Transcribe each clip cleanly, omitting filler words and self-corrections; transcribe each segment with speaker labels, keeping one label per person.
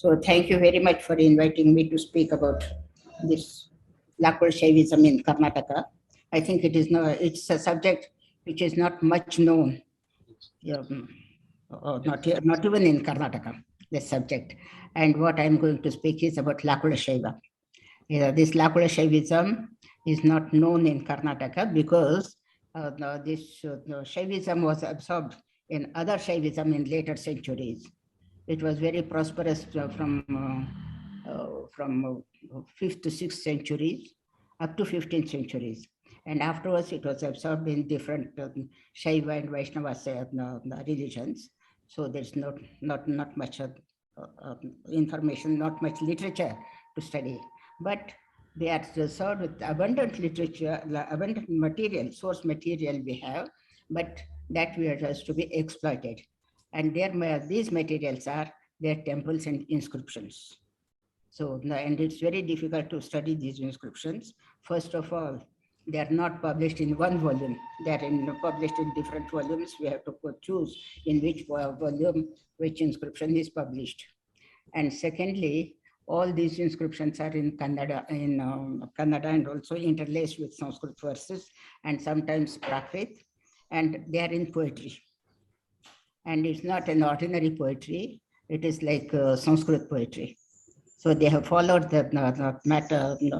Speaker 1: So thank you very much for inviting me to speak about this Lakulashaivism in Karnataka. I think it's a subject which is not much known, um, not even in Karnataka, this subject. And what I'm going to speak is about Lakulashaiva. This Lakulashaivism is not known in Karnataka because this Shaivism was absorbed in other Shaivism in later centuries. It was very prosperous from 5th to 6th centuries up to 15th centuries. And afterwards, it was absorbed in different Shaiva and Vaishnava religions. So there's not much information, not much literature to study. But they are served with abundant literature, abundant material, source material we have, but that has to be exploited. And these materials are their temples and inscriptions. So, and it's very difficult to study these inscriptions. First of all, they are not published in one volume. They are published in different volumes. We have to choose in which volume which inscription is published. And secondly, all these inscriptions are in Kannada, Kannada, and also interlaced with Sanskrit verses and sometimes Prakrit, and they are in poetry. And it's not an ordinary poetry. It is like Sanskrit poetry. So they have followed the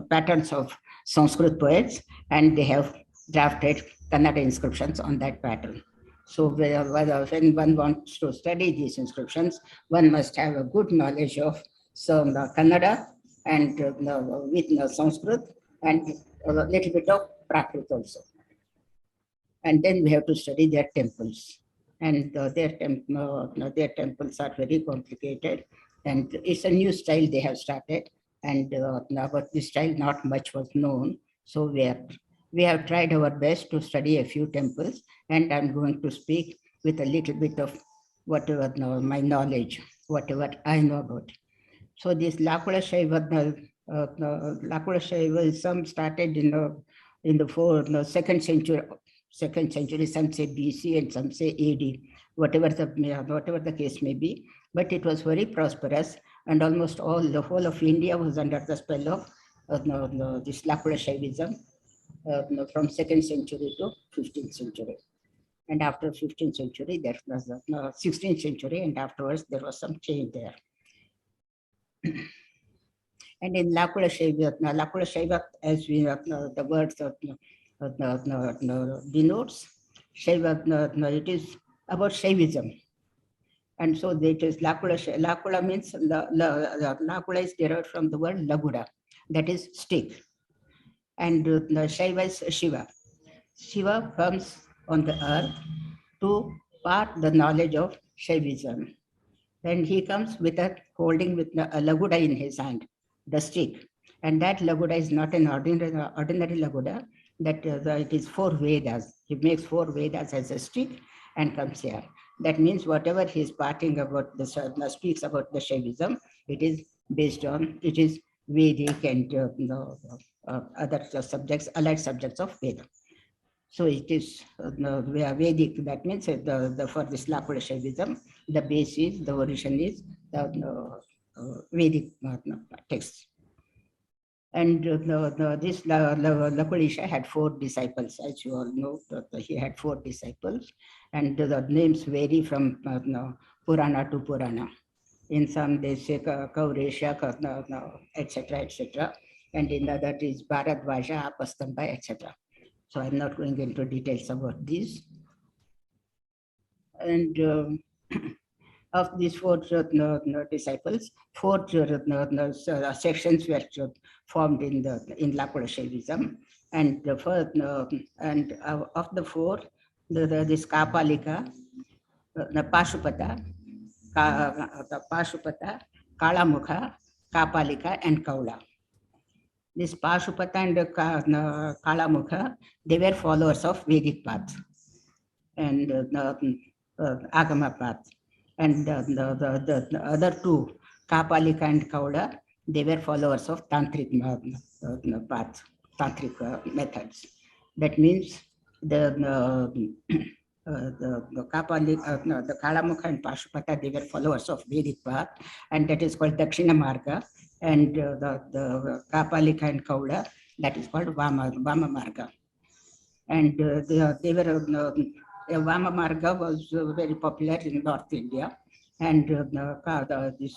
Speaker 1: patterns of Sanskrit poets, and they have drafted Kannada inscriptions on that pattern. So when one wants to study these inscriptions, one must have a good knowledge of Kannada and with Sanskrit and a little bit of Prakrit also. And then we have to study their temples. And their temples are very complicated. And it's a new style they have started. And about this style, not much was known. So we have tried our best to study a few temples. And I'm going to speak with a little bit of whatever my knowledge, whatever I know about. So this Lakulashaivism started in the second century. Second century, some say BC and some say AD, whatever the case may be. But it was very prosperous, and almost the whole of India was under the spell of this Lakulashaivism from 2nd century to 15th century. And after 15th century, there was 16th century, and afterwards there was some change there. And in Lakulashaiva, as we the words denotes, Shaiva, it is about Shaivism. And so it is Lakula means, Lakula is derived from the word Laguda, that is stick. And Shaiva is Shiva. Shiva comes on the earth to part the knowledge of Shaivism. Then he comes holding with a Laguda in his hand, the stick. And that Laguda is not an ordinary Laguda, that it is 4 Vedas. He makes 4 Vedas as a stick and comes here. That means whatever he is parting about, speaks about the Shaivism, it is based on, it is Vedic and other subjects, allied subjects of Veda. So it is Vedic, that means for this Lakulashaivism, the base is, the origin is the Vedic texts. And this Lakulisha had 4 disciples, as you all know. He had 4 disciples, and the names vary from Purana to Purana. In some they say Kauresha, etc., etc., and in the other is Bharadvaja, Apastamba, etc. So I'm not going into details about these. And of these 4 disciples, 4 sections were formed in Lakulashaivism, and the first, and of the 4, this Kapalika, the Pashupata, Kalamukha, Kapalika, and Kaula. This Pashupata and Kalamukha, they were followers of Vedic path and Agama path. And the other 2, Kapalika and Kaula, they were followers of Tantric path, Tantric methods. That means the the Kapali, no, the Kalamukha and Pashupata, they were followers of Vedic path, and that is called Dakshina Marga, and the Kapalika and Kaula, that is called Vama Marga. And they were, Vama Marga was very popular in North India, and this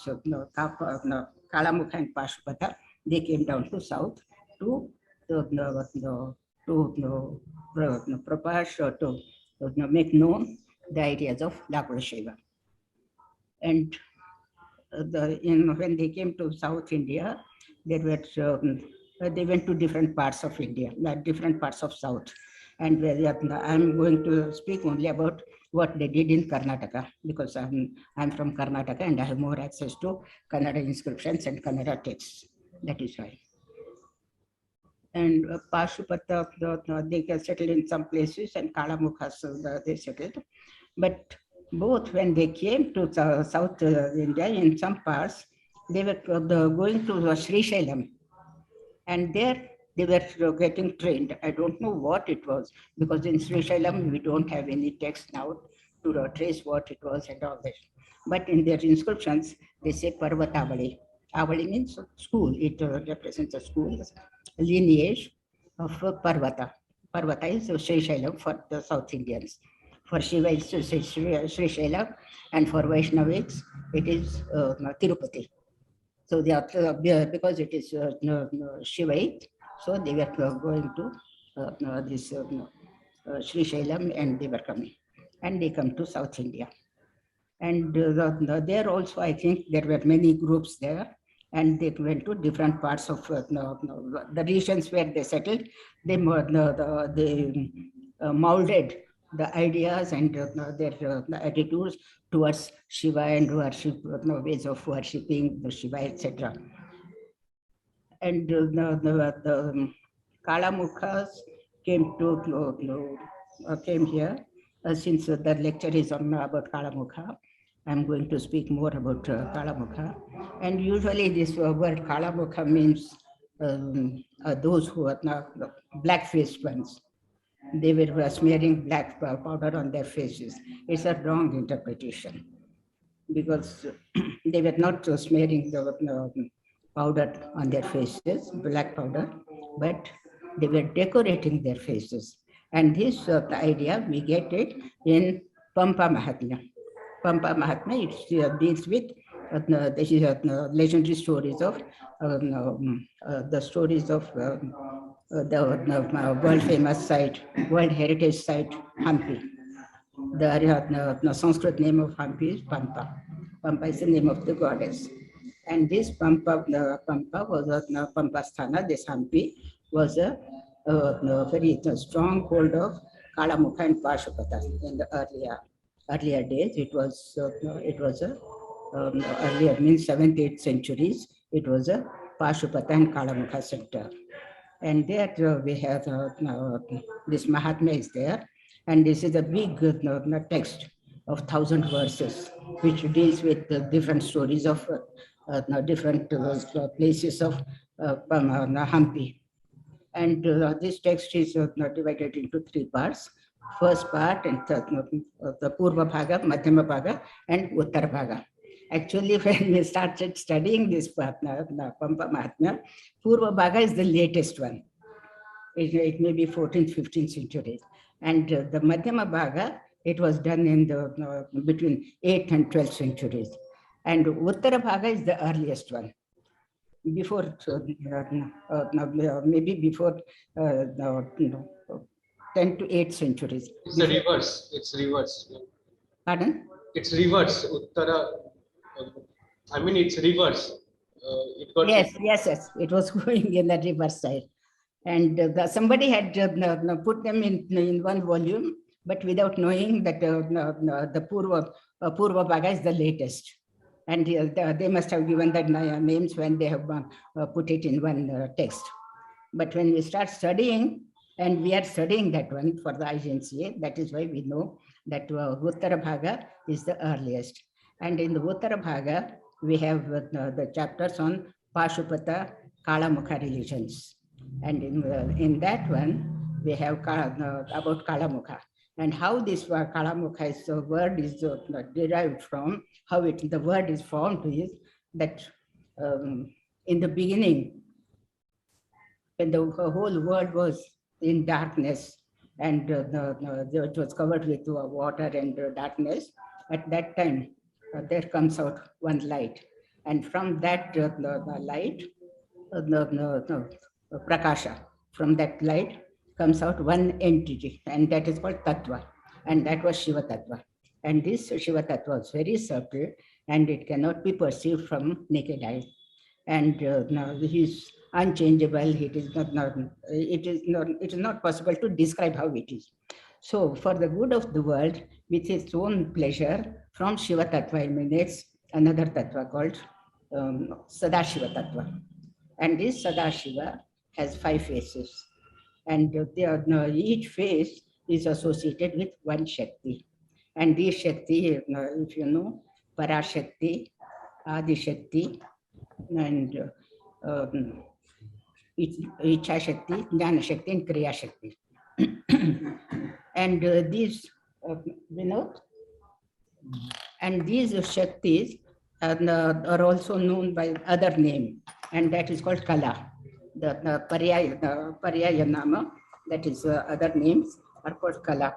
Speaker 1: Kalamukha and Pashupata, they came down to South to propage or to make known the ideas of Lakulashaivism. And when they came to South India, they went to different parts of India, different parts of South. And I'm going to speak only about what they did in Karnataka, because I'm from Karnataka and I have more access to Kannada inscriptions and Kannada texts. That is why. And Pashupata, they settled in some places, and Kalamukha, they settled. But both, when they came to South India, in some parts, they were going to Sri Shailam, and there they were getting trained. I don't know what it was, because in Sri Shailam we don't have any text now to trace what it was and all that. But in their inscriptions, they say Parvatavali. Avali means school. It represents a school lineage of Parvata. Parvata is Sri Shailam for the South Indians. For Shiva, it's Sri Shailam, and for Vaishnavics, it is Tirupati. So they are, because it is Shivite, so they were going to this Sri Shailam, and they were coming. And they come to South India. And there also, I think there were many groups there, and they went to different parts of the regions where they settled. They molded the ideas and their attitudes towards Shiva and worship, ways of worshipping the Shiva, etc. And the Kalamukhas came here. Since the lecture is on about Kalamukha, I'm going to speak more about Kalamukha. And usually this word Kalamukha means those who are black-faced ones. They were smearing black powder on their faces. It's a wrong interpretation, because they were not smearing the powder on their faces, black powder, but they were decorating their faces. And this idea, we get it in Pampa Mahatmya. Pampa Mahatmya, it deals with this is legendary stories of the stories of the world famous site, world heritage site, Hampi. The Sanskrit name of Hampi is Pampa. Pampa is the name of the goddess. And this Pampa was a Pampasthana, this Hampi was a very strong hold of Kalamukha and Pashupata in the earlier days. It was a earlier, means 7th, 8th centuries. It was a Pashupata and Kalamukha center. And there we have this Mahatma is there, and this is a big text of 1,000 verses, which deals with different stories of different places of Hampi. And this text is divided into 3 parts. First part, and the Purva Bhaga, Madhyama Bhaga, and Uttara Bhaga. Actually, when we started studying this Pampa Mahatmya, Purva Bhaga is the latest one. It may be 14th, 15th centuries. And the Madhyama Bhaga, it was done in the between 8th and 12th centuries. And Uttara Bhaga is the earliest one. Before, maybe before 10 to 8 centuries.
Speaker 2: It's the reverse. It's reverse.
Speaker 1: Pardon?
Speaker 2: It's reverse. Uttara. I mean, it's reverse.
Speaker 1: Yes. It was going in the reverse side. And somebody had put them in one volume, but without knowing that the Purva Bhaga is the latest. And they must have given the names when they have put it in one text. But when we start studying, and we are studying that one for the IGNCA, that is why we know that Uttara Bhaga is the earliest. And in the Uttara Bhaga, we have the chapters on Pashupata, Kalamukha religions. And in that one, we have about Kalamukha. And how this Kalamukha is word is derived from, how the word is formed is that in the beginning, when the whole world was in darkness and it was covered with water and darkness, at that time there comes out one light. And from that the light, prakasha, from that light comes out one entity, and that is called tattva, and that was Shiva tattva. And this Shiva tattva is very subtle, and it cannot be perceived from naked eye. And now he is unchangeable. It is not possible to describe how it is. So for the good of the world, with its own pleasure, from Shiva tattva emanates another tattva called Sadashiva tattva. And this Sadashiva has 5 faces. And each face is associated with one Shakti. And this Shakti, if you know, Parashakti, Adi Shakti, and Icha Shakti, Jnana Shakti, and Kriya Shakti. And these, and these Shaktis are also known by other name, and that is called Kala. The Paryaya Nama, that is other names, are called Kala.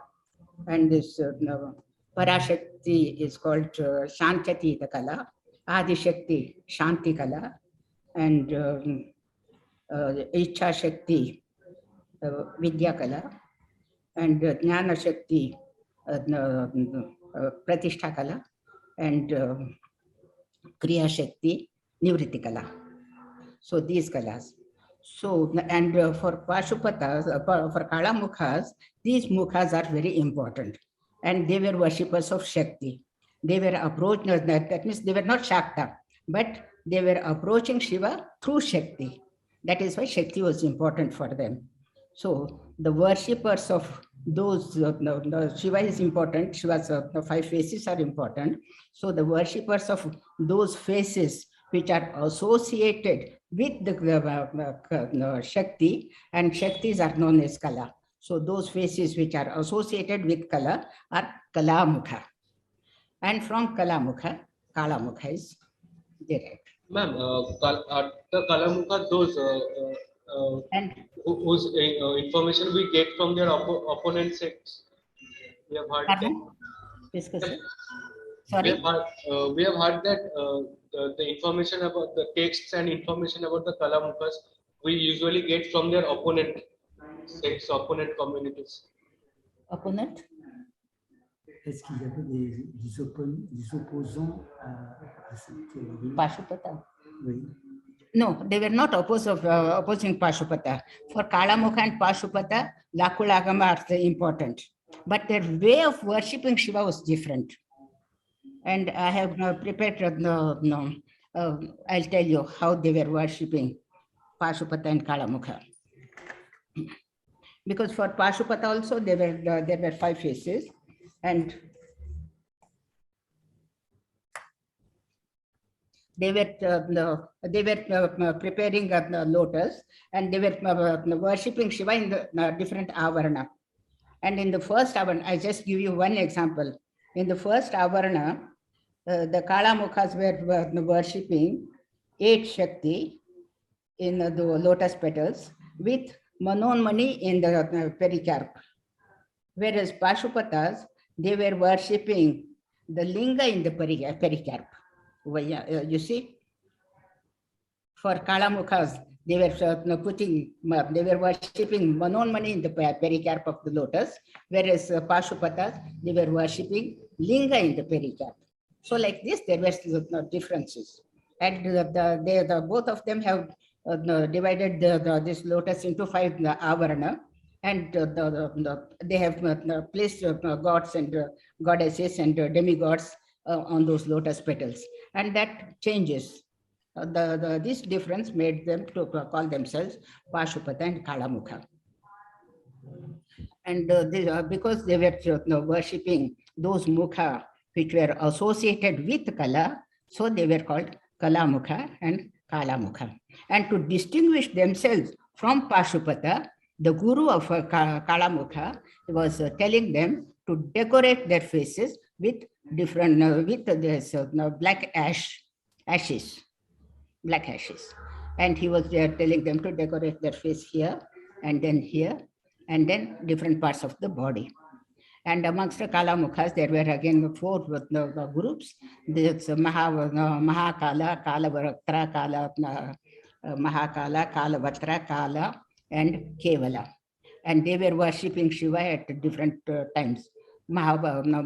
Speaker 1: And this Parashakti is called Shantati the Kala, Adi Shakti Shanti Kala, and Icha Shakti Vidya Kala, and Jnana Shakti Pratishtha Kala, and Kriya Shakti Nivritti Kala. So these kalas. So, and for Pashupatas, for Kalamukhas, these mukhas are very important. And they were worshippers of Shakti. They were approaching, that means they were not Shakta, but they were approaching Shiva through Shakti. That is why Shakti was important for them. So the worshippers of those, Shiva is important, Shiva's 5 faces are important. So the worshippers of those faces which are associated with the Shakti, and Shaktis are known as Kala. So those faces which are associated with Kala are Kalamukha. And from Kalamukha, Kalamukha is derived.
Speaker 2: Ma'am, the Kalamukha, those and whose information we get from their opponent sects. We have heard that. Sorry? We have heard that the information about the texts and information about the Kalamukhas we usually get from their opponent sects, opponent communities.
Speaker 1: Opponent?
Speaker 3: Est-ce qu'il y avait des opposants à cette théorie?
Speaker 1: Pashupata?
Speaker 3: Oui.
Speaker 1: No, they were not opposing Pashupata. For Kalamukha and Pashupata, Lakula are important. But their way of worshipping Shiva was different. And I have prepared, I'll tell you how they were worshipping Pashupata and Kalamukha. Because for Pashupata also, there were 5 faces. And they were preparing the lotus, and they were worshipping Shiva in the different avarana. And in the first avarana, I just give you one example. In the first avarana, the Kalamukhas were worshipping 8 Shakti in the lotus petals with Manonmani in the pericarp. Whereas Pashupatas, they were worshipping the linga in the pericarp. You see, for Kalamukhas, they were worshipping Manonmani in the pericarp of the lotus, whereas Pashupatas, they were worshipping linga in the pericarp. So like this, there were differences. And both of them have divided this lotus into 5 avarana. And they have placed gods and goddesses and demigods on those lotus petals, and that changes. This difference made them to call themselves Pashupata and Kalamukha. And because they were worshipping those mukha which were associated with Kala, so they were called Kalamukha and Kalamukha. And to distinguish themselves from Pashupata, the guru of Kalamukha was telling them to decorate their faces with different, with this black ashes, black ashes. And he was there telling them to decorate their face here, and then different parts of the body. And amongst the Kalamukhas, there were again four groups. There's Mahakala, Kalavatra, Mahakala, Kalavatra, Kala, and Kevala. And they were worshipping Shiva at different times. Mahakala,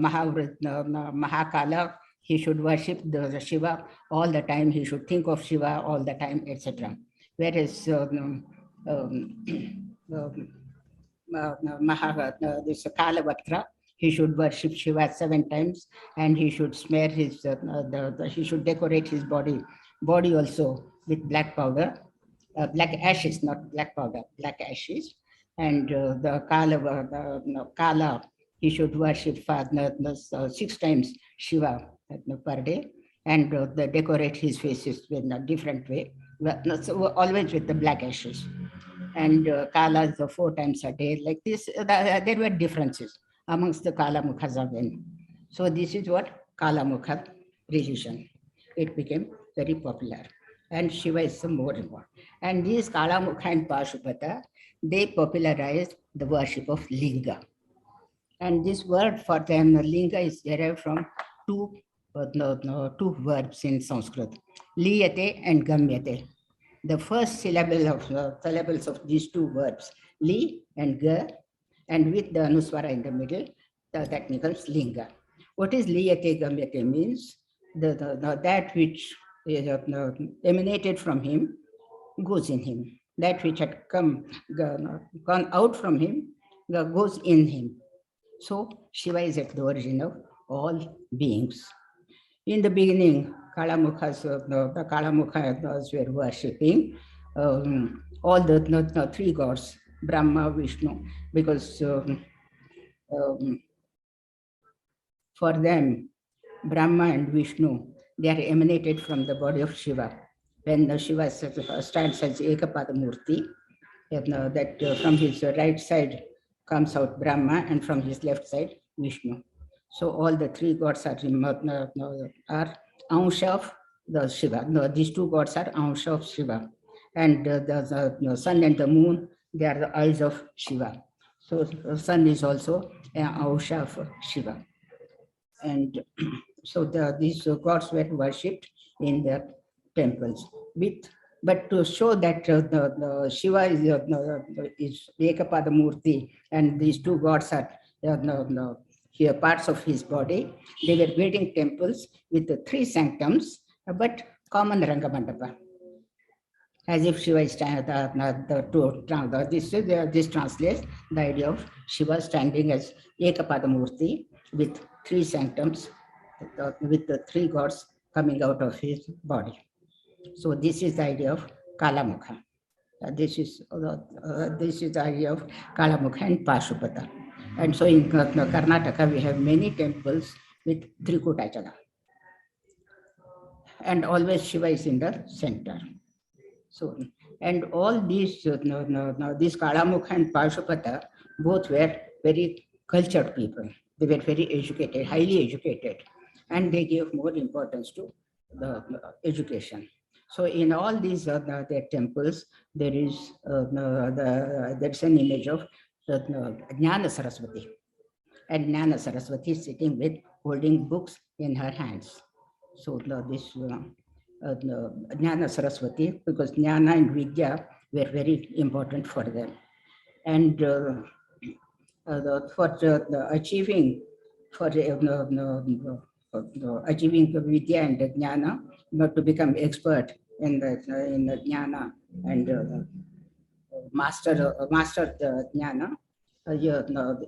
Speaker 1: he should worship the Shiva all the time. He should think of Shiva all the time, etc. Whereas this Kalavatra, he should worship Shiva 7 times, and he should smear his, he should decorate his body also with black powder, black ashes, not black powder, black ashes. And the Kala, he should worship 6 times Shiva per day, and decorate his faces in a different way, so always with the black ashes. And Kalas 4 times a day, like this. There were differences amongst the Kalamukhas again. So this is what Kalamukha religion. It became very popular, and Shiva is more important. And these Kalamukha and Pashupata, they popularized the worship of Linga. And this word for them, Linga, is derived from two verbs in Sanskrit, liyate and gamyate. The first syllables of these two verbs, li and ga, and with the anuswara in the middle, that becomes linga. What is liyate gamyate means? That which is emanated from him goes in him. That which had gone out from him goes in him. So Shiva is at the origin of all beings. In the beginning, the Kalamukhas were worshipping all the 3 gods, Brahma, Vishnu, because for them, Brahma and Vishnu, they are emanated from the body of Shiva. When Shiva stands as Ekapada Murti, that from his right side comes out Brahma, and from his left side, Vishnu. So all the 3 gods are Ansha of the Shiva. No, these 2 gods are Ansha of Shiva. And the sun and the moon, they are the eyes of Shiva. So the sun is also an Ansha of Shiva. And so these gods were worshipped in the temples. But to show that the Shiva is Ekapada Murti, and these 2 gods are here parts of his body, they were building temples with the 3 sanctums, but common Rangamandapa. As if Shiva is this translates the idea of Shiva standing as Ekapada Murti with 3 sanctums, with the 3 gods coming out of his body. So this is the idea of Kalamukha. This is the idea of Kalamukha and Pashupata. And so in Karnataka, we have many temples with Trikutachala. And always Shiva is in the center. So, and all these, these Kalamukha and Pashupata, both were very cultured people. They were very educated, highly educated, and they gave more importance to the education. So in all these their temples, there is there's an image of Jnana Saraswati. And Jnana Saraswati is sitting with holding books in her hands. So this Jnana Saraswati, because Jnana and Vidya were very important for them. And for achieving achieving Vidya and Jnana, to become expert in the Jnana and master the Jnana,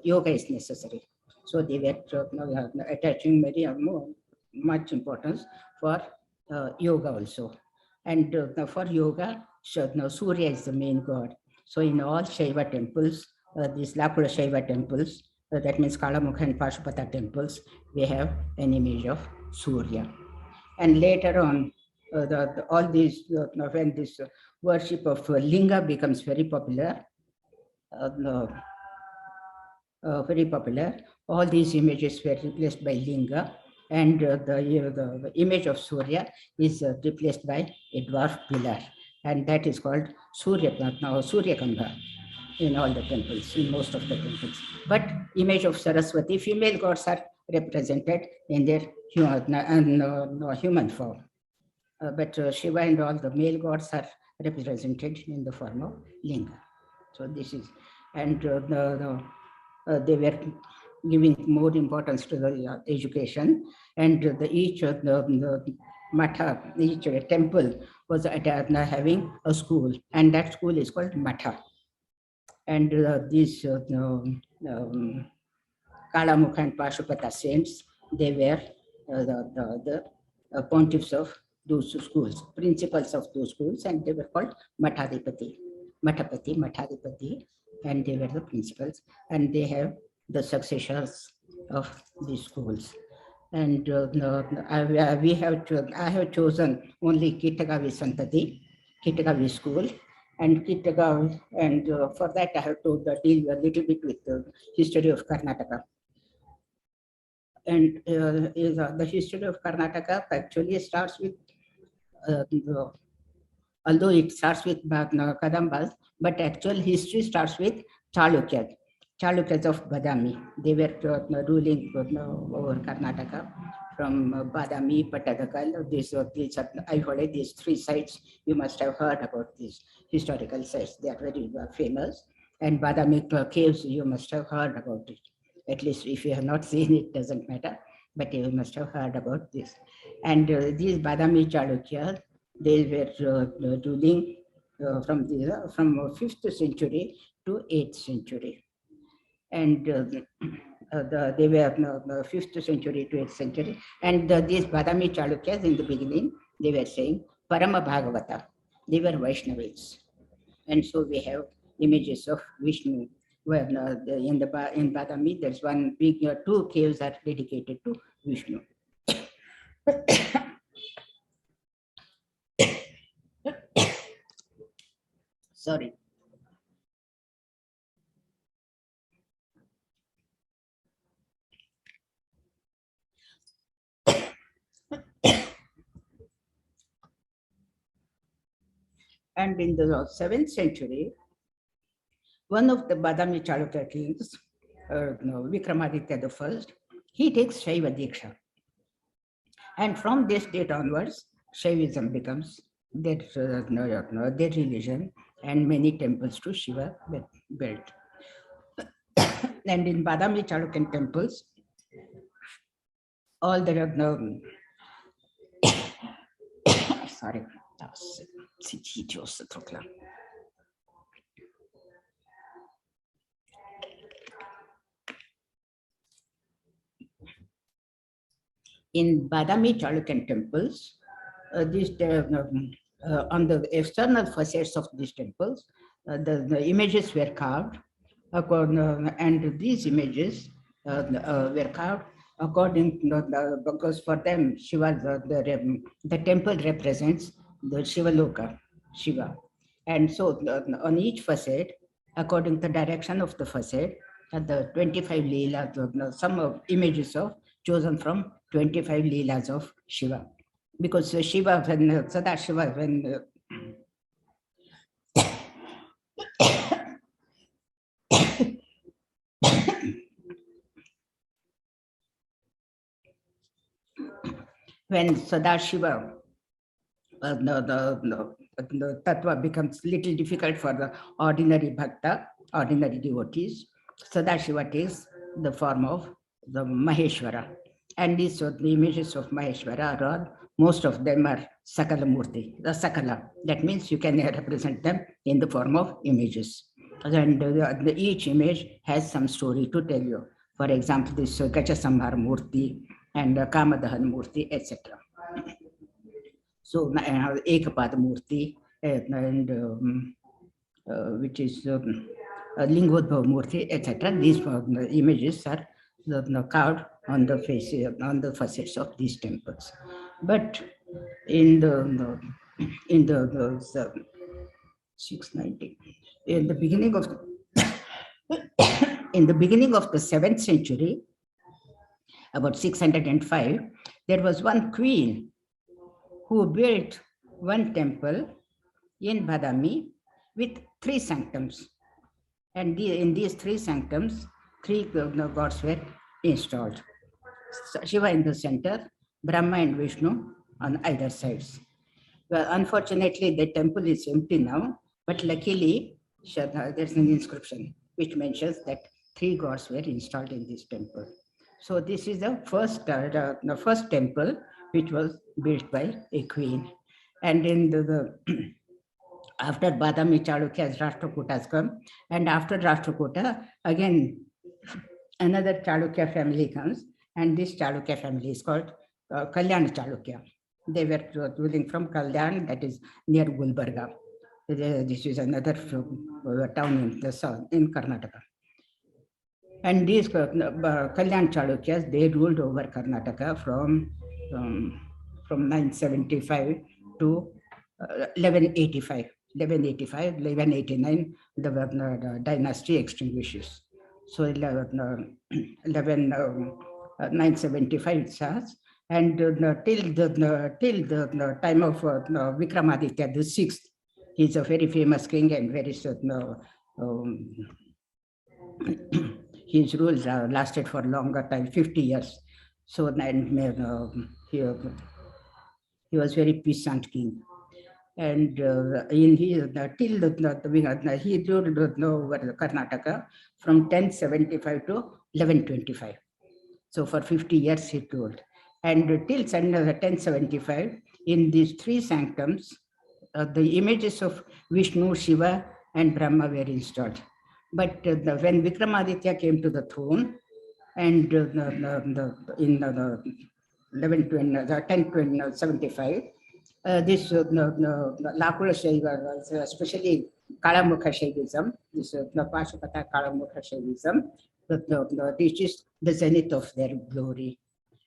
Speaker 1: yoga is necessary. So they were attaching very much importance for yoga also. And for yoga, Surya is the main god. So in all Shaiva temples, these Lakulashaivism temples, that means Kalamukha and Pashupata temples, we have an image of Surya. And later on, all these, when this worship of Linga becomes very popular, very popular. All these images were replaced by linga, and the image of Surya is replaced by a dwarf pillar, and that is called Surya Kanda in all the temples, in most of the temples. But image of Saraswati, female gods are represented in their human form. But Shiva and all the male gods are represented in the form of linga. So this is, and they were giving more importance to the education, and each matha, each temple was having a school, and that school is called matha. And these Kalamukha and Pashupata saints, they were the pontiffs of those schools, principals of those schools, and they were called Matadipati, Matadipati, and they were the principals, and they have the successors of these schools. And I have chosen only Kittagavi Santati, Kittagavi school, and Kittagavi, and for that I have to deal a little bit with the history of Karnataka. And the history of Karnataka actually starts with, although it starts with Kadambas, but actual history starts with Chalukyas of Badami. They were ruling over Karnataka from Badami, Pattadakal. These I heard these three sites. You must have heard about these historical sites. They are very famous. And Badami caves, you must have heard about it. At least if you have not seen it, doesn't matter, but you must have heard about this. And these Badami Chalukyas, they were ruling from 5th century to 8th century. And they were 5th century to 8th century. And these Badami Chalukyas in the beginning, they were saying Parama Bhagavata. They were Vaishnavas. And so we have images of Vishnu. Where in Badami, there's one big, two caves are dedicated to Vishnu. Sorry. And in the 7th century, one of the Badami Chalukya kings, Vikramaditya I, he takes Shaiva Diksha. And from this date onwards, Shaivism becomes their religion, and many temples to Shiva were built. And in Badami Chalukyan temples, all the sorry. In Badami Chalukyan temples, these on the external facades of these temples, the images were carved, and these images were carved according to because for them Shiva, the temple represents the Shiva Loka, Shiva, and so on each facade, according to the direction of the facade, the 25 leelas, some images of chosen from 25 leelas of Shiva, because Shiva, when Sadashiva, when when Sadashiva, the tattva becomes little difficult for the ordinary bhakta, ordinary devotees, Sadashiva takes the form of the Maheshwara. And these the images of Maheshwara are all, most of them are Sakala Murti, the Sakala. That means you can represent them in the form of images. And each image has some story to tell you. For example, this Gajasamhar Murti and Kamadahan Murti, etc. So, Ekapad Murti, and which is Lingodbhav Murti, etc. These images are carved on the faces, on the facades of these temples. But in the 690, in the beginning of In the beginning of the 7th century, about 605, there was one queen who built one temple in Badami with 3 sanctums. And in these 3 sanctums, 3 gods were installed. Shiva in the center, Brahma and Vishnu on either sides. Well, unfortunately, the temple is empty now, but luckily, there's an inscription which mentions that 3 gods were installed in this temple. So this is the first temple which was built by a queen. And in the after Badami Chalukya's Rashtrakuta has come, and after Rashtrakuta, again, another Chalukya family comes, and this Chalukya family is called Kalyan Chalukya. They were ruling from Kalyan, that is near Gulbarga. This is another town in the south, in Karnataka. And these Kalyan Chalukyas, they ruled over Karnataka from 975 to 1185. 1189, the dynasty extinguishes. So 975 it starts, and till the time of Vikramaditya the sixth. He's a very famous king and very his rule lasted for longer time, 50 years. So he was very peasant king. And in his till he ruled over Karnataka from 1075 to 1125. So for 50 years he ruled. And till 1075, in these 3 sanctums, the images of Vishnu, Shiva, and Brahma were installed. But when Vikramaditya came to the throne, and in 1075, this Lakulashaivism, especially Kalamukha Shaivism, this Pashupata Kalamukha Shaivism, reaches the zenith of their glory.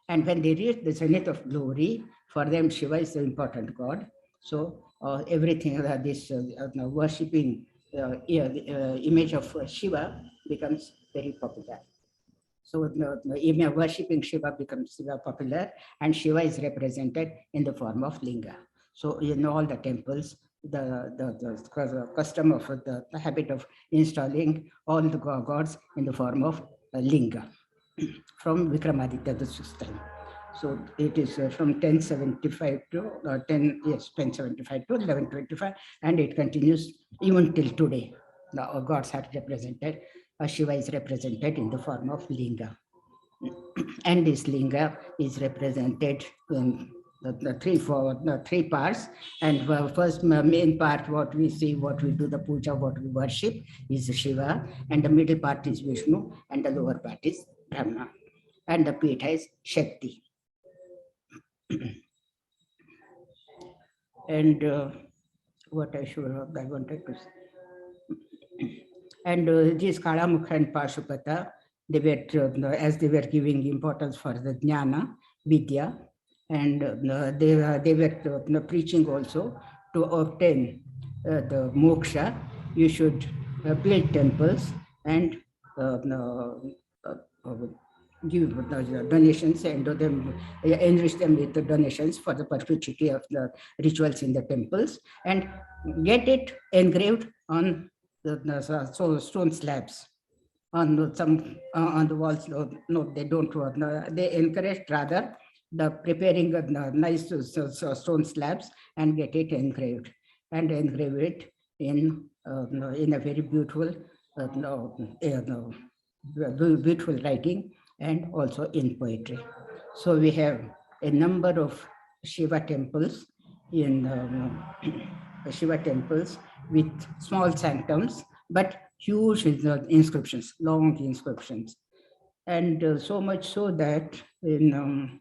Speaker 1: And when they reach the zenith of glory, for them Shiva is the important god. So everything this worshipping image of Shiva becomes very popular. So worshipping Shiva becomes popular, and Shiva is represented in the form of linga. So in all the temples, the custom of the habit of installing all the gods in the form of linga from Vikramaditya the sixth time. So it is from 1075 to 1075 to 1125, and it continues even till today. The gods are represented. Shiva is represented in the form of linga, and this linga is represented in the 3 parts. And first main part, what we see, what we do the puja, what we worship, is Shiva, and the middle part is Vishnu, and the lower part is Brahma, and the Pitha is Shakti. And what I wanted to say. And these Kalamukha and Pashupata, they were, as they were giving importance for the Jnana, Vidya, and they were preaching also to obtain the moksha. You should build temples and give donations and enrich them with the donations for the perpetuity of the rituals in the temples, and get it engraved on the stone slabs on some on the walls. No, they don't. They encourage rather the preparing of nice stone slabs and get it engraved, and engrave it in a very beautiful beautiful writing, and also in poetry. So we have a number of Shiva temples Shiva temples with small sanctums, but huge inscriptions, long inscriptions. And so much so that in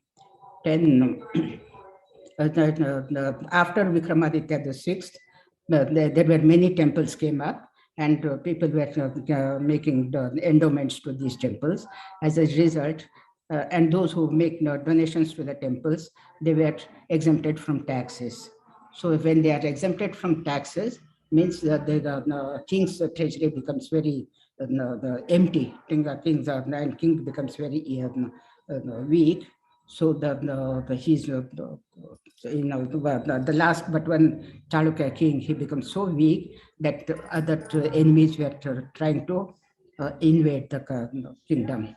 Speaker 1: after Vikramaditya the sixth, there were many temples came up, and people were making the endowments to these temples. As a result, and those who make donations to the temples, they were exempted from taxes. So when they are exempted from taxes, means that the king's treasury becomes very empty. And king becomes very weak. So he's the last but one Chalukya king, he becomes so weak that other enemies were trying to invade the kingdom.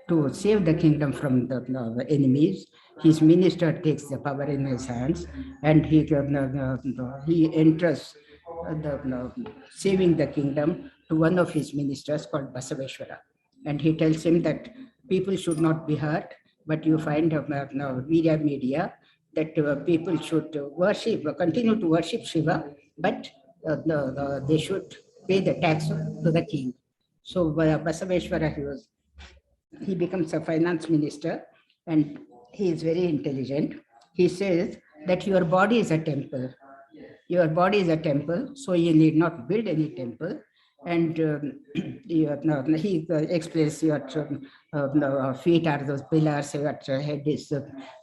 Speaker 1: To save the kingdom from the enemies, his minister takes the power in his hands, and he enters saving the kingdom to one of his ministers called Basaveshwara. And he tells him that people should not be hurt, but you find media that people should continue to worship Shiva, but they should pay the tax to the king. So Basaveshwara, he becomes a finance minister, and he is very intelligent. He says that your body is a temple. Your body is a temple, so you need not build any temple. And he explains your feet are those pillars, your head is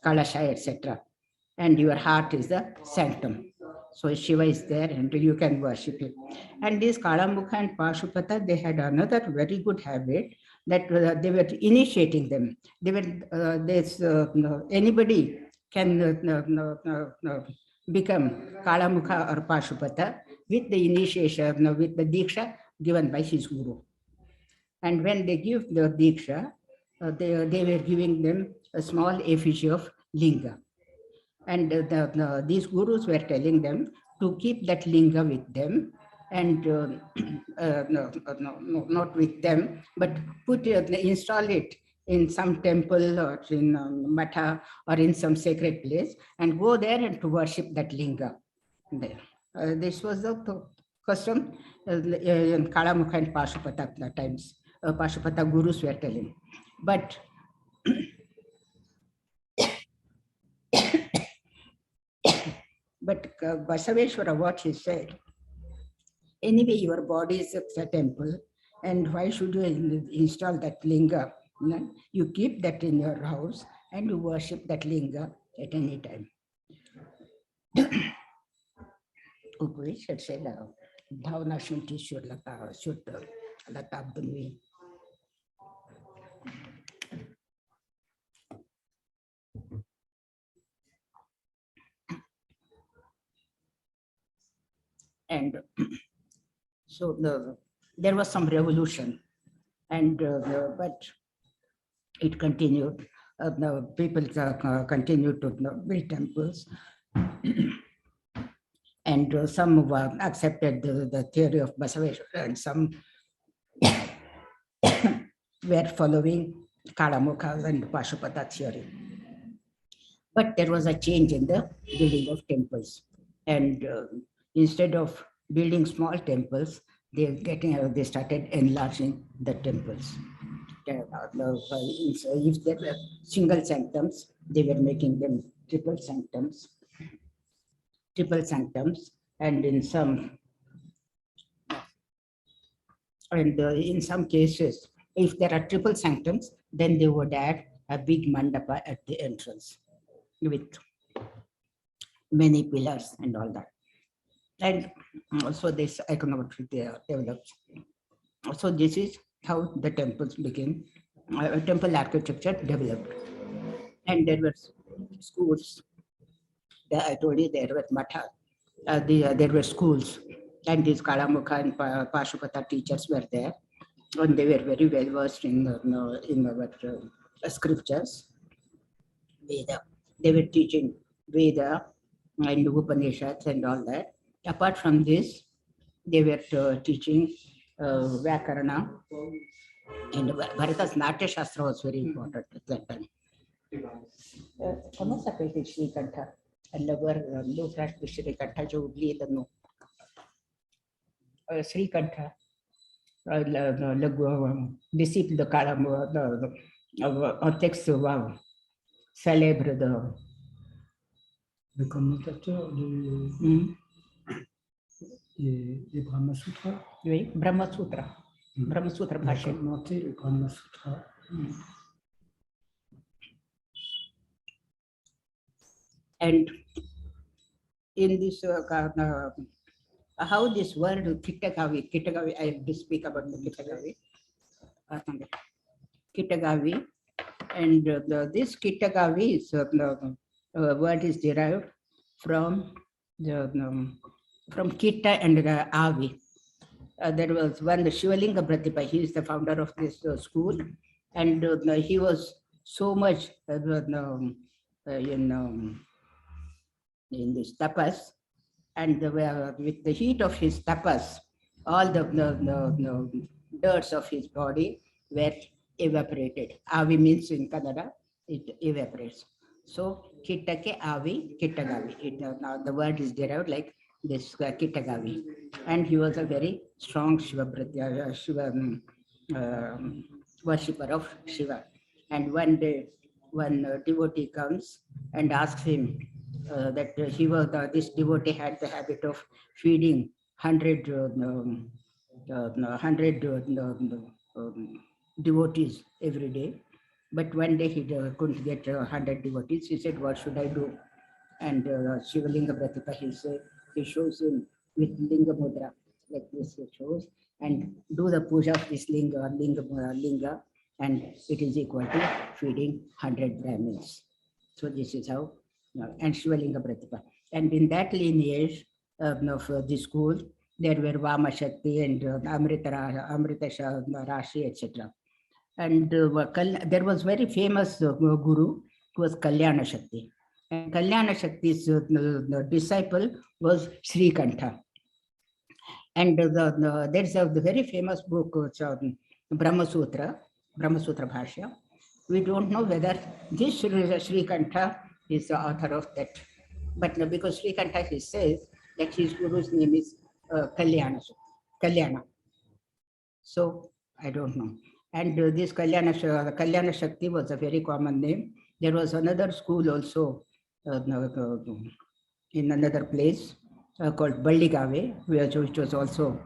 Speaker 1: Kalashai, etc. And your heart is the sanctum. So Shiva is there and you can worship him. And these Kalamukha and Pashupata, they had another very good habit that they were initiating them. They were, anybody can become Kalamukha or Pashupata with the initiation, with the Diksha given by his guru. And when they give the Diksha, they were giving them a small effigy of Linga. And these gurus were telling them to keep that linga with them, and not with them, but install it in some temple or in matha or in some sacred place, and go there and to worship that linga there. This was the custom in Kalamukha and Pashupata times. Pashupata gurus were telling. But Basaveshwara, what he said, anyway, your body is a temple, and why should you install that linga? You keep that in your house and you worship that linga at any time. Upanishad said, Bhavana Shunti Shutta Latabdunvi. And so there was some revolution, and but it continued. People continued to build temples, and some accepted the theory of Basaveshwara, and some were following Kalamukha and Pashupata theory. But there was a change in the building of temples, and instead of building small temples, they started enlarging the temples. If there were single sanctums, they were making them triple sanctums, and in some cases, if there are triple sanctums, then they would add a big mandapa at the entrance with many pillars and all that. And also this iconography develops. So this is how the temples became, temple architecture developed. And there were schools. I told you there were matha. There were schools, and these Kalamukha and Pashupata teachers were there, and they were very well versed in our scriptures, Veda. They were teaching Veda and Upanishads and all that. Apart from this, they were teaching Vyakarana, and Bharata's Natya Shastra was very important at that time. कौन सा कहते श्रीकंठा lover Lokrashtra श्रीकंठा जो लिए तनु श्रीकंठा disciple de Kalamukha, un texte célèbre de
Speaker 3: le commentateur des Brahma Sutras.
Speaker 1: Oui, Brahma Sutra. Brahma Sutra Bhasha.
Speaker 3: Commenter le Brahma Sutra.
Speaker 1: And in this how this word Kittagavi, I have to speak about the Kittagavi. Kittagavi, and this Kittagavi is word is derived from the from Kitta and Avi. There was one, the Shivalinga Pratibha, he is the founder of this school, and he was so much in this tapas, and with the heat of his tapas, all the dirts of his body were evaporated. Avi means in Kannada, it evaporates. So, Kittake Avi, Kittagavi. Now the word is derived like this Kittagavi. And he was a very strong Shiva worshipper of Shiva. And one day, one devotee comes and asks him that he was this devotee had the habit of feeding 100 devotees every day. But one day he couldn't get 100 devotees. He said, "What should I do?" And Shivalinga Pratibha, he shows him with Linga Mudra, like this he shows, and do the puja of this Linga, and it is equal to feeding 100 Brahmins. So this is how, and Shivalinga Pratibha. And in that lineage of this school, there were Vama Shakti and Amrita Rashi, etc. And there was very famous guru who was Kalyana Shakti. And Kalyana Shakti's disciple was Sri Kantha. And there's a very famous book, Brahma Sutra Bhashya. We don't know whether this Sri Kantha is the author of that. But because Sri Kantha, he says that his guru's name is Kalyana. So I don't know. And this Kalyana Shakti was a very common name. There was another school also in another place called Balligave, which was also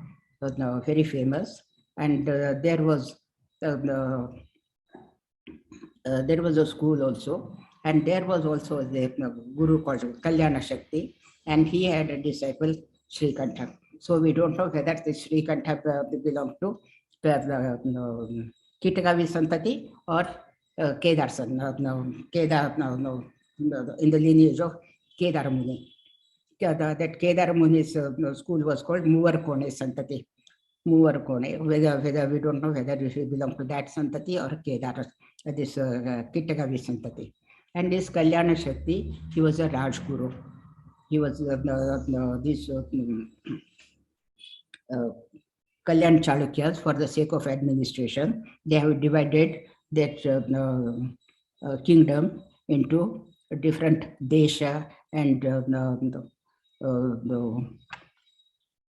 Speaker 1: very famous. And there was a school also, and there was also the guru called Kalyana Shakti, and he had a disciple, Sri Kantha. So we don't know whether the Sri Kantha belonged to Kittagavi Santati or Kedar in the lineage of Kedar Muni. That Kedar Muni's school was called Muvarkone Santati. Muvarkone, whether we don't know whether it belongs to that Santati or Kedar, this Kittagavi Santati. And this Kalyana Shakti, he was a Rajguru. He was this Kalyan Chalukyas, for the sake of administration, they have divided that kingdom into different desha and the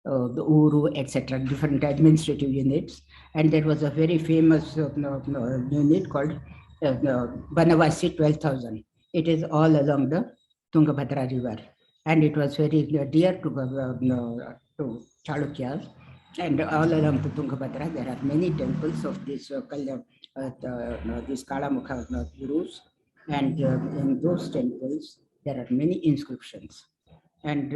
Speaker 1: Uru, etc., different administrative units. And there was a very famous unit called Banavasi 12,000. It is all along the Tungabhadra river. And it was very dear to Chalukyas. And all along the Tungabhadra, there are many temples of these these Kalamukha gurus. And in those temples, there are many inscriptions. And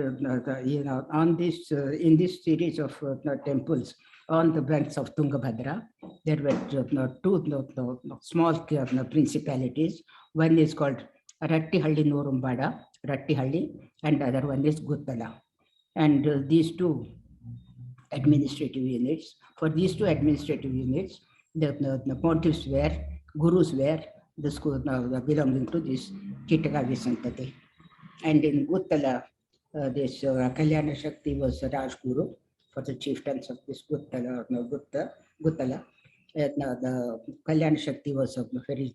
Speaker 1: on this in this series of temples on the banks of Tungabhadra, there were two small principalities. One is called Rattihalli Norumbada, Rattihalli, and the other one is Guttala. And these two administrative units, for these two administrative units, the pontiffs were, gurus were the school belonging to this Kittagavi Santati. And in Guttala, this Kalyana Shakti was a Rajguru for the chieftains of this Guttala. The Kalyana Shakti was a very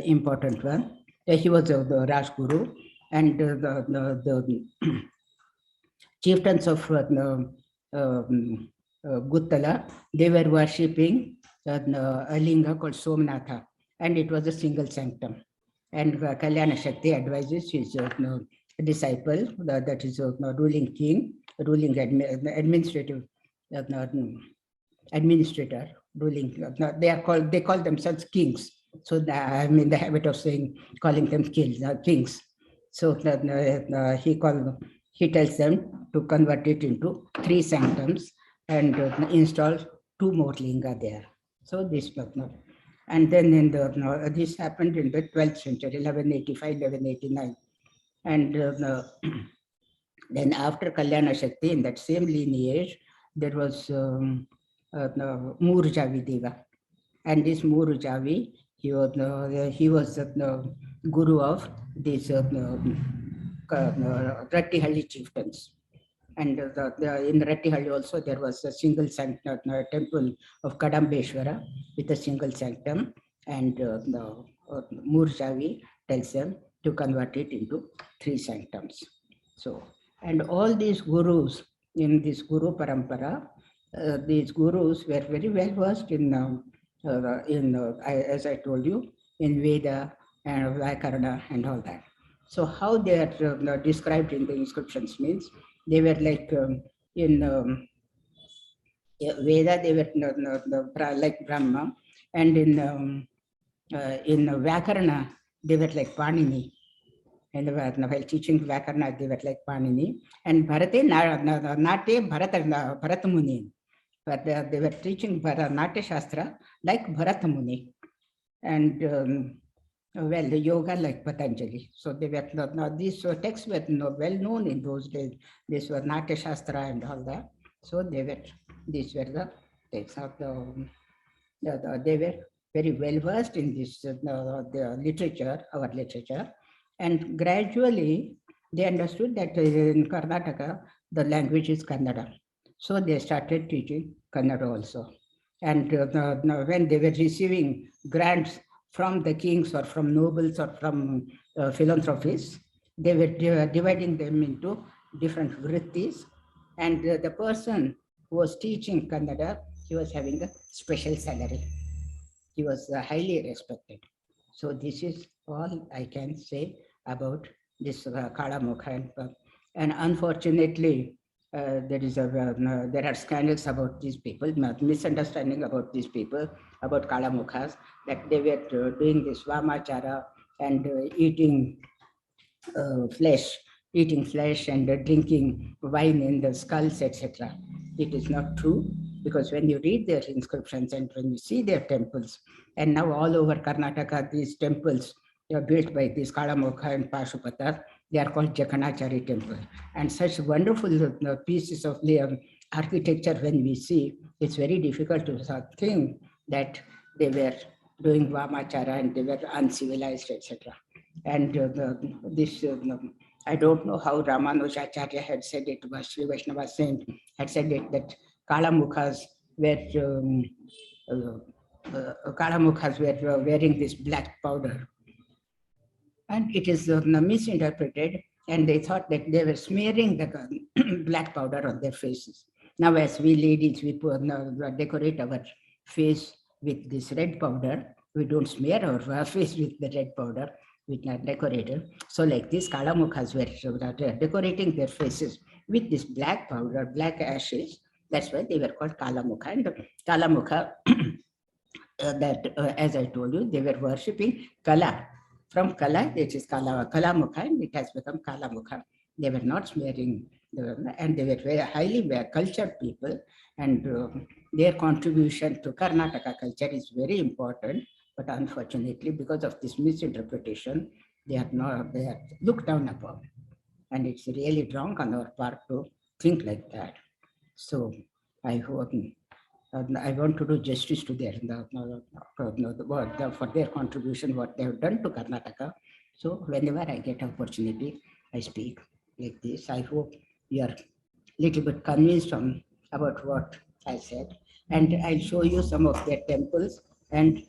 Speaker 1: important one. He was the Rajguru, and the chieftains of Guttala, they were worshipping a linga called Somnatha, and it was a single sanctum. And Kalyana Shakti advises his disciple, that is ruling king, ruling administrator, ruling. They call themselves kings. So I'm in the habit of calling them kings. So he called he tells them to convert it into 3 sanctums and install 2 more linga there. So this, and then in the this happened in the 12th century, 1185, 1189, and then after Kalyana Shakti, in that same lineage, there was Murjavi Deva, and this Murjavi, he was the guru of these Rattihalli chieftains. And in Rattihalli also there was a single sanctum, temple of Kadambeshwara with a single sanctum, and Murjavi tells them to convert it into 3 sanctums. So, and all these gurus in this Guru Parampara, these gurus were very well versed in as I told you, in Veda and Vaikarana and all that. So how they are described in the inscriptions means they were like in Veda they were like Brahma, and in Vaikarana they were like Panini. And while teaching Vaikarana they were like Panini, and Bharate Nate Bharatamuni. But they were teaching Natya Shastra like Bharatamuni, and well, yoga like Patanjali. So they were these texts were well known in those days. These were Natya Shastra and all that. So these were the texts of they were very well versed in this the literature, our literature, and gradually they understood that in Karnataka the language is Kannada. So they started teaching Kannada also. And when they were receiving grants from the kings or from nobles or from philanthropists, they were dividing them into different vrittis. And the person who was teaching Kannada, he was having a special salary. He was highly respected. So this is all I can say about this Kalamukha. And unfortunately, there are scandals about these people, misunderstanding about these people, about Kalamukhas, that they were doing this Vamachara and eating flesh and drinking wine in the skulls, etc. It is not true, because when you read their inscriptions and when you see their temples, and now all over Karnataka, these temples are built by these Kalamukha and Pashupata, they are called Jakanachari temple. And such wonderful pieces of architecture when we see, it's very difficult to think that they were doing Vamachara and they were uncivilized, etc. And I don't know how Ramanujacharya had said it, but Sri Vaishnava saint had said it, that Kalamukhas were wearing this black powder. And it is misinterpreted, and they thought that they were smearing the black powder on their faces. Now, as we ladies, we decorate our face with this red powder. We don't smear our face with the red powder. We decorate it. So like this, Kalamukhas were decorating their faces with this black powder, black ashes. That's why they were called Kalamukha. And Kalamukha, as I told you, they were worshipping Kala. From Kala, it is Kalamukha, and it has become Kalamukha. They were not smearing, and they were very highly cultured people, and their contribution to Karnataka culture is very important. But unfortunately, because of this misinterpretation, they are looked down upon, and it's really wrong on our part to think like that. So I hope. I want to do justice to their for their contribution, what they have done to Karnataka. So whenever I get opportunity, I speak like this. I hope you are a little bit convinced about what I said, and I'll show you some of their temples and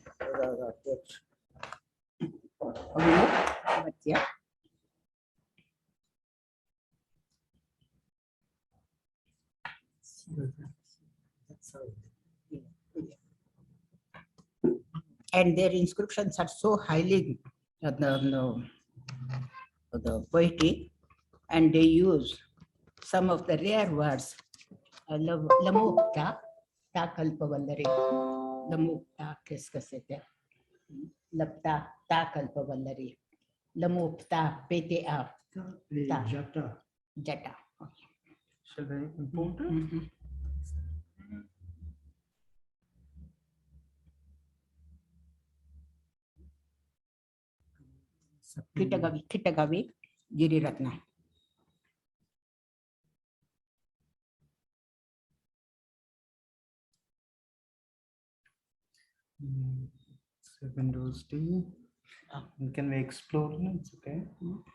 Speaker 1: yeah. And their inscriptions are so highly poetic, and they use some of the rare words. Lamukta, ta kalpavallari. Lamukta, qu'est-ce que c'était? Lapta, ta kalpavallari. Lamukta, PTA.
Speaker 3: Jata.
Speaker 1: Jata. Okay.
Speaker 4: Shall I import it?
Speaker 1: Mhm. Kittagavi, Giriratna.
Speaker 4: Windows D. Can we explore? It's okay.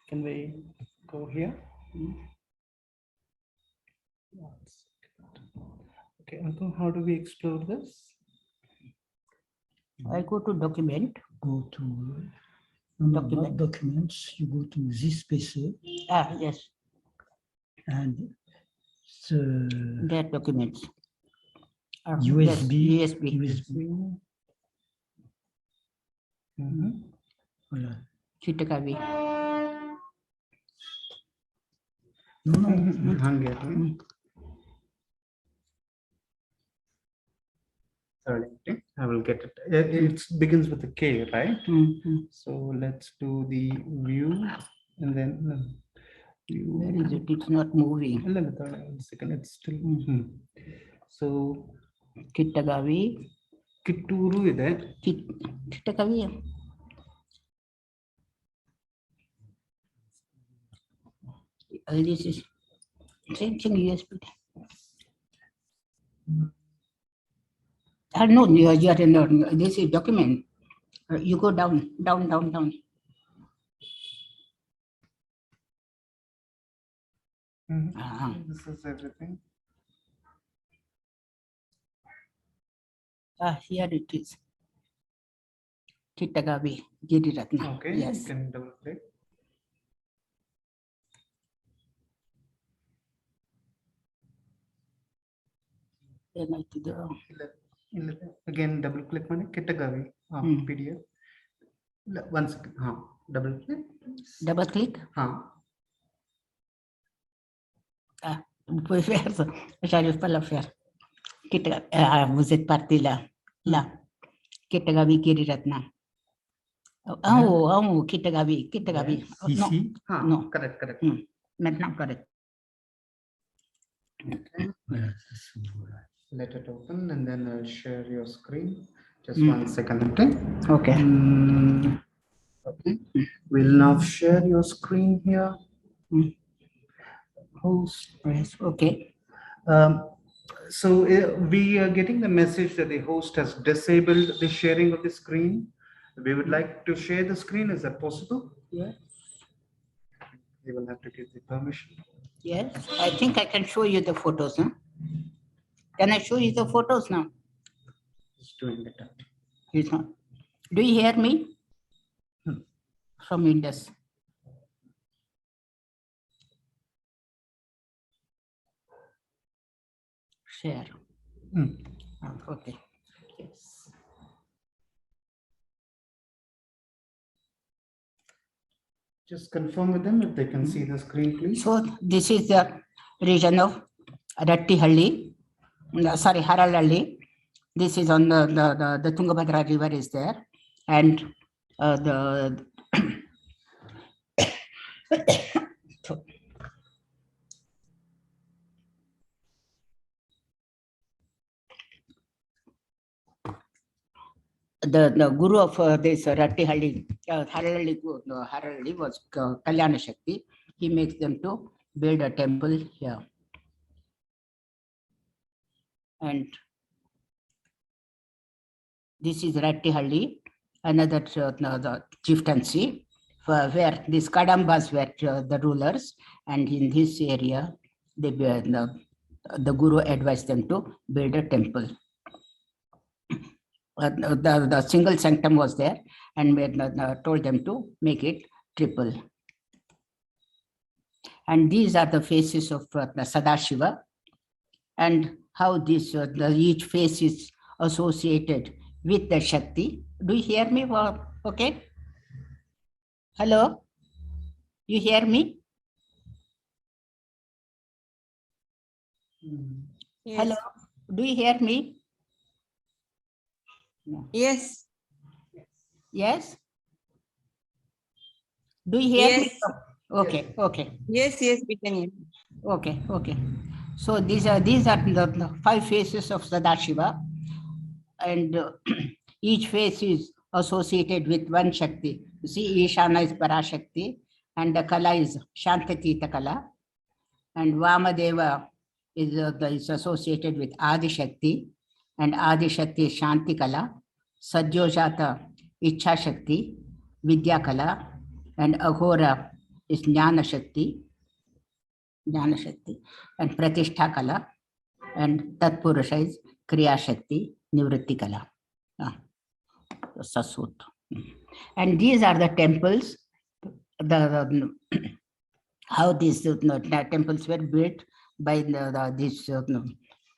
Speaker 4: Can we go here? Okay, Uncle, how do we explore this?
Speaker 1: I go to document.
Speaker 3: Go to not documents. You go to this PC
Speaker 1: Yes,
Speaker 3: and the
Speaker 1: that documents.
Speaker 3: USB.
Speaker 1: Yes, USB.
Speaker 3: USB. Voilà.
Speaker 1: Kittagavi.
Speaker 3: No.
Speaker 4: Hungarian. I will get it. It begins with a K, right? So let's do the view and then view.
Speaker 1: Where is it? It's not moving.
Speaker 4: One second, it's still. So
Speaker 1: Kittagavi.
Speaker 4: Kitturu ide.
Speaker 1: Kittagavi. This is same thing USB. No, you are not. This is document. You go down.
Speaker 4: This is everything.
Speaker 1: Here it is. Kittagavi, Giriratna.
Speaker 4: Okay,
Speaker 1: Yes.
Speaker 4: you can double click.
Speaker 1: Then I did
Speaker 4: Again, double click on Kittagavi PDF. One second. Double click.
Speaker 1: double click. Puoi faire, j'arrive pas à le faire. Vous êtes parti là. Kittagavi, Giriratna. Kittagavi.
Speaker 3: Ici.
Speaker 1: Non.
Speaker 4: Correct.
Speaker 1: Maintenant, correct.
Speaker 3: Voilà.
Speaker 4: Let it open and then I'll share your screen. Just 1 second.
Speaker 1: Okay.
Speaker 4: Okay. We'll now share your screen here. Host.
Speaker 1: Yes. Okay.
Speaker 4: So we are getting the message that the host has disabled the sharing of the screen. We would like to share the screen. Is that possible?
Speaker 1: Yes.
Speaker 4: We will have to give the permission.
Speaker 1: Yes. I think I can show you the photos. Huh? Can I show you the photos now?
Speaker 4: Just doing it.
Speaker 1: It's not. Do you hear me? From Indus. Share. Okay. Yes.
Speaker 4: Just confirm with them if they can see the screen, please.
Speaker 1: So this is the region of Rattihalli, Haralhalli. This is on the Tungabhadra river is there, and the the guru of this Rattihalli, Haralhalli was Kalyana Shakti. He makes them to build a temple here. And this is Rattihalli, another the chieftaincy, where these Kadambas were the rulers, and in this area, the guru advised them to build a temple. The single sanctum was there, and told them to make it triple. And these are the faces of Sadashiva, and how this each face is associated with the Shakti. Do you hear me? Okay. Hello? You hear me?
Speaker 5: Yes.
Speaker 1: Hello? Do you hear me? No.
Speaker 5: Yes.
Speaker 1: Yes? Do you hear me? Okay, okay.
Speaker 5: Yes, we can hear.
Speaker 1: Okay, okay. So these are the 5 faces of Sadashiva, and each face is associated with one Shakti. You see, Ishana is Parashakti, and the Kala is Santati Kala, and Vamadeva is associated with Adi Shakti, and Adi Shakti is Shanti Kala, Sadyojata Ichha Shakti, Vidya Kala, and Aghora is Jnana Shakti, and Pratishtha Kala, and Tatpurusha is Kriya Shakti, Nivritti Kala. Sasut. And these are the temples, how these temples were built by these under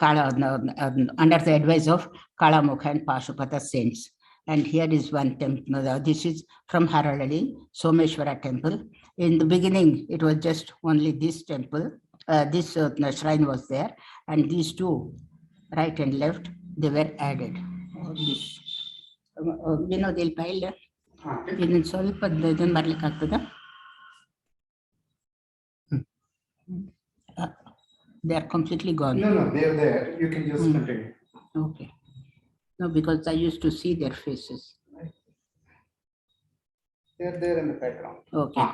Speaker 1: the advice of Kalamukha and Pashupata saints. And here is one temple. This is from Haralali, Someshwara temple. In the beginning, it was just only this temple. This shrine was there, and these two, right and left, they were added. This, they'll pile. ಇದನ್ನು ಸ್ವಲ್ಪ ಇದನ್ನು ಮಾಡ್ಲಿಕ್ಕೆ ಆಗ್ತದ? They are completely gone.
Speaker 4: No, they're there. You can just continue.
Speaker 1: Okay. No, because I used to see their faces.
Speaker 4: They're there in the background.
Speaker 1: Okay.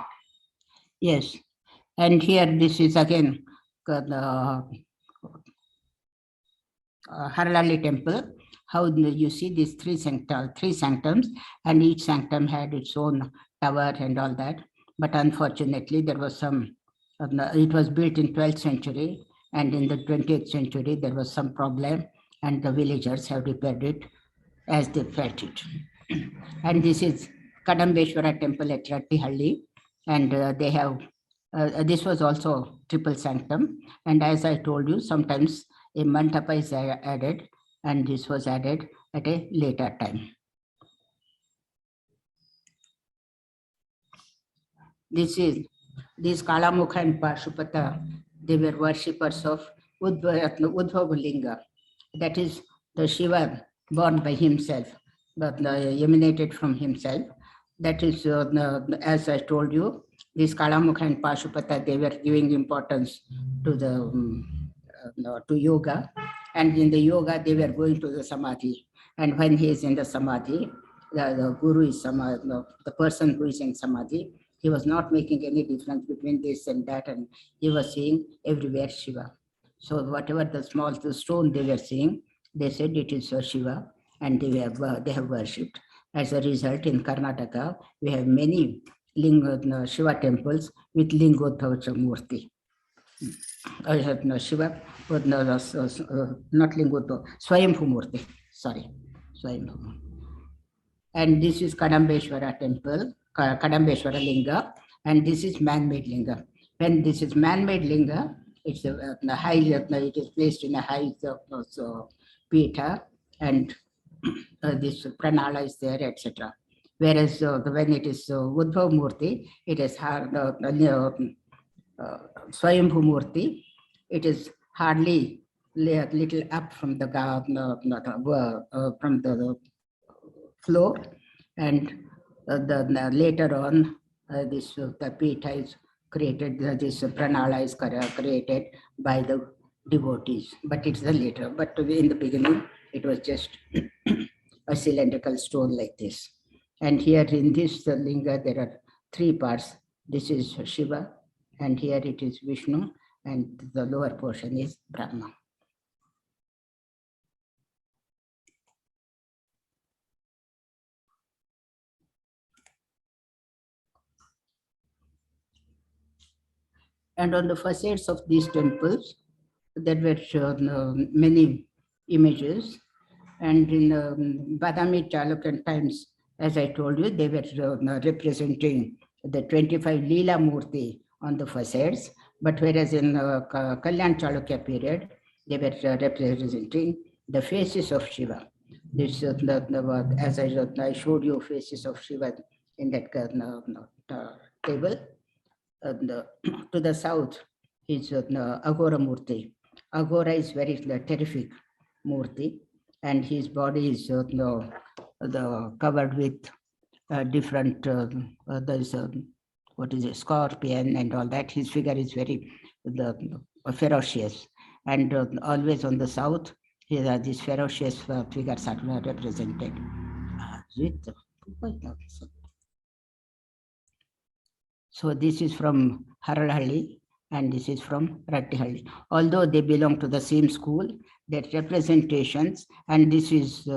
Speaker 1: Yes. And here, this is again the Haralali temple. How you see these three sanctums, and each sanctum had its own tower and all that. But unfortunately, there was some, it was built in 12th century, and in the 20th century, there was some problem, and the villagers have repaired it as they felt it. And this is Kadambeshwara temple at Rattihalli, and they have, this was also triple sanctum. And as I told you, sometimes a mantapa is added, and this was added at a later time. These Kalamukha and Pashupata, they were worshippers of Udbhava Linga. That is the Shiva born by himself, but emanated from himself. That is, as I told you, these Kalamukha and Pashupata, they were giving importance to the to yoga. And in the yoga, they were going to the samadhi. And when he is in the samadhi, the guru is samadhi, the person who is in samadhi, he was not making any difference between this and that, and he was seeing everywhere Shiva. So whatever the stone they were seeing, they said it is Shiva, and they have worshipped. As a result, in Karnataka, we have many Shiva temples with Lingodhava Murti. Shiva, not Lingodhava, Swayambhu Murti, sorry, Swayambhu. And this is Kadambeshwara temple, Kadambeshwara Linga, and this is man-made Linga. When this is man-made Linga, it's it is placed in a high Pita, and this Pranala is there, etc. Whereas when it is Udbhava Murti, it is Swayambhu Murti, it is hardly little up from the floor, and later on this the Pita is created, this Pranala is created by the devotees, but it's the later. But in the beginning, it was just a cylindrical stone like this. And here in this linga, there are 3 parts. This is Shiva, and here it is Vishnu, and the lower portion is Brahma. And on the facades of these temples, there were many images. And in Badami Chalukyan times, as I told you, they were representing the 25 Leela Murti on the facades. But whereas in Kalyan Chalukya period, they were representing the faces of Shiva. This, as I showed you faces of Shiva in that table. To the south is Aghora Murti. Aghora is very terrific Murti, and his body is covered with different, there is what is a scorpion and all that. His figure is very ferocious, and always on the south, these ferocious figures are represented. So this is from Haralhalli and this is from Rattihalli. Although they belong to the same school, their representations, and this is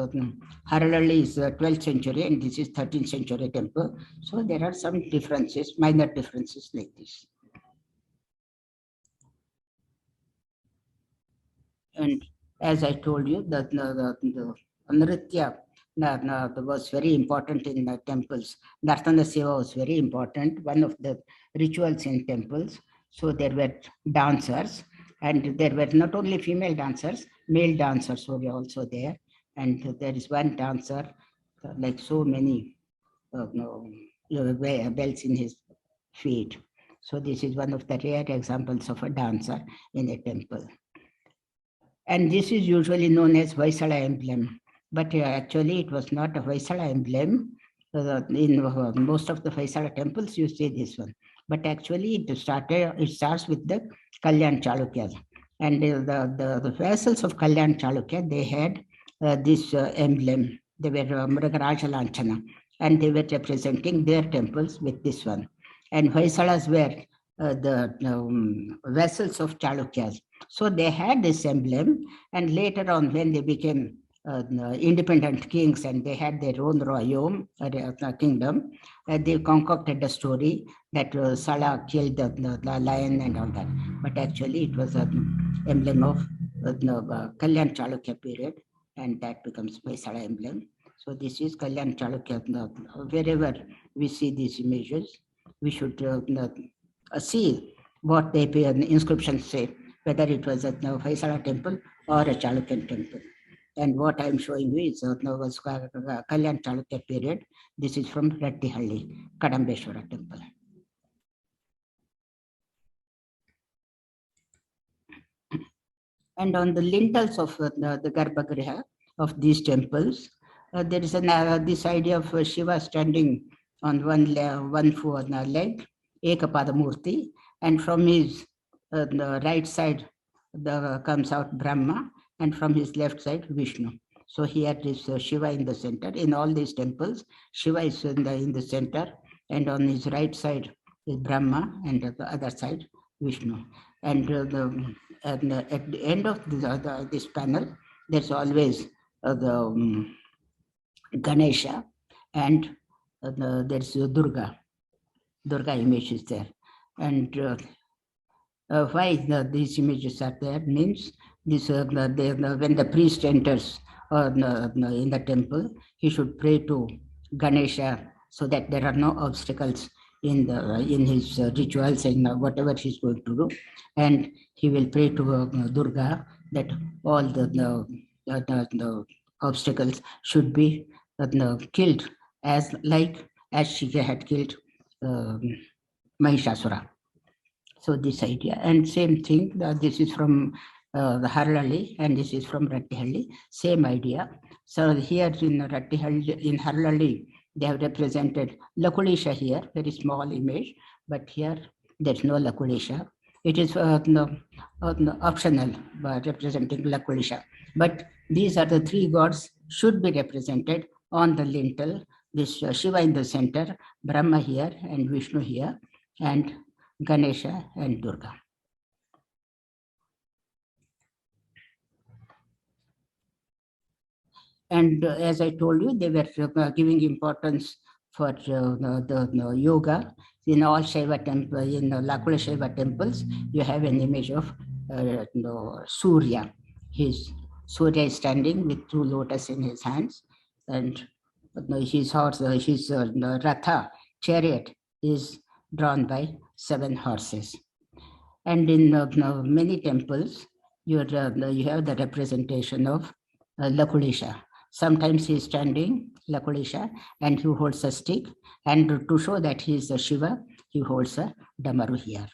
Speaker 1: Haralhalli is 12th century and this is 13th century temple. So there are some differences, minor differences like this. And as I told you, the Nritya was very important in the temples. Nartana Seva was very important, one of the rituals in temples. So there were dancers, and there were not only female dancers, male dancers were also there. And there is one dancer, like so many bells in his feet. So this is one of the rare examples of a dancer in a temple. And this is usually known as Vaisala emblem. But actually, it was not a Vaisala emblem. In most of the Vaisala temples, you see this one. But actually, it starts with the Kalyan Chalukyas. And the vassals of Kalyan Chalukya, they had this emblem. They were Mragaraja Lanchana. And they were representing their temples with this one. And Vaisalas were the vassals of Chalukyas. So they had this emblem, and later on, when they became independent kings and they had their own royaume, kingdom, they concocted a story that Sala killed the lion and all that. But actually, it was an emblem of Kalyan Chalukya period, and that becomes Vaisala emblem. So this is Kalyan Chalukya. Wherever we see these images, we should see what the inscriptions say, whether it was a Vaisala temple or a Chalukyan temple. And what I'm showing you is was Kalyan Chalukya period. This is from Rattihalli, Kadambeshwara temple. And on the lintels of the Garbhagriha of these temples, there is this idea of Shiva standing on one leg, Ekapada Murti, and from his the right side comes out Brahma, and from his left side Vishnu. So here is Shiva in the center. In all these temples, Shiva is in the center, and on his right side is Brahma, and at the other side Vishnu. And at the end of this panel, there's always the Ganesha, and there's Durga image is there. And why these images are there means this when the priest enters in the temple, he should pray to Ganesha so that there are no obstacles in his rituals and whatever he's going to do, and he will pray to Durga that all the obstacles should be killed as she had killed Mahishasura. So this idea, and same thing, this is from the Haralhalli and this is from Rattihalli, same idea. So here in Rattihalli, in Haralhalli, they have represented Lakulisha here, very small image, but here there's no Lakulisha. It is optional representing Lakulisha. But these are the three gods should be represented on the lintel. This Shiva in the center, Brahma here and Vishnu here, and Ganesha and Durga. And as I told you, they were giving importance for the yoga. In all Shaiva temples, in Lakulashaiva temples, you have an image of Surya. Surya is standing with two lotus in his hands, and his horse, his Ratha, chariot, is drawn by 7 horses. And in many temples, you have the representation of Lakulisha. Sometimes he is standing, Lakulisha, and he holds a stick. And to show that he is a Shiva, he holds a Damaru here.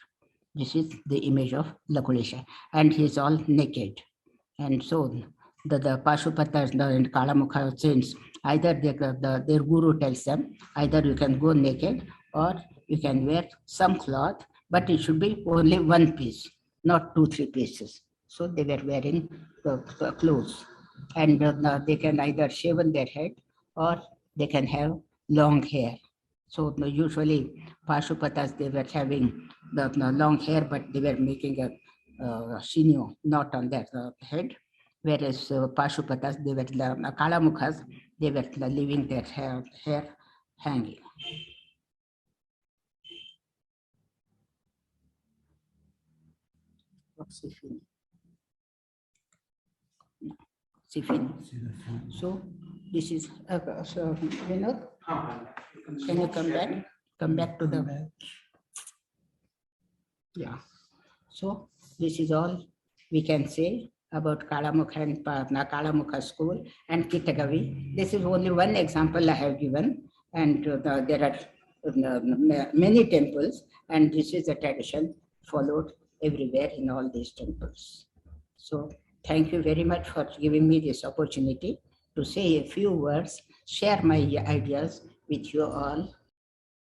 Speaker 1: This is the image of Lakulisha. And he is all naked. And so the Pashupatas and Kalamukha saints, either their guru tells them, either you can go naked or you can wear some cloth, but it should be only one piece, not 2-3 pieces. So they were wearing the clothes, and they can either shave on their head or they can have long hair. So usually Pashupatas, they were having the long hair, but they were making a sinew knot on their head. Whereas Pashupatas, they were Kalamukhas, they were leaving their hair hanging. Sifini. No, Sifini. So this is so Vinod, can you come back? Come back to the yeah. So this is all we can say about Kalamukha and Kalamukha school and Kittagavi. This is only one example I have given, and there are many temples, and this is a tradition followed everywhere in all these temples. So thank you very much for giving me this opportunity to say a few words, share my ideas with you all.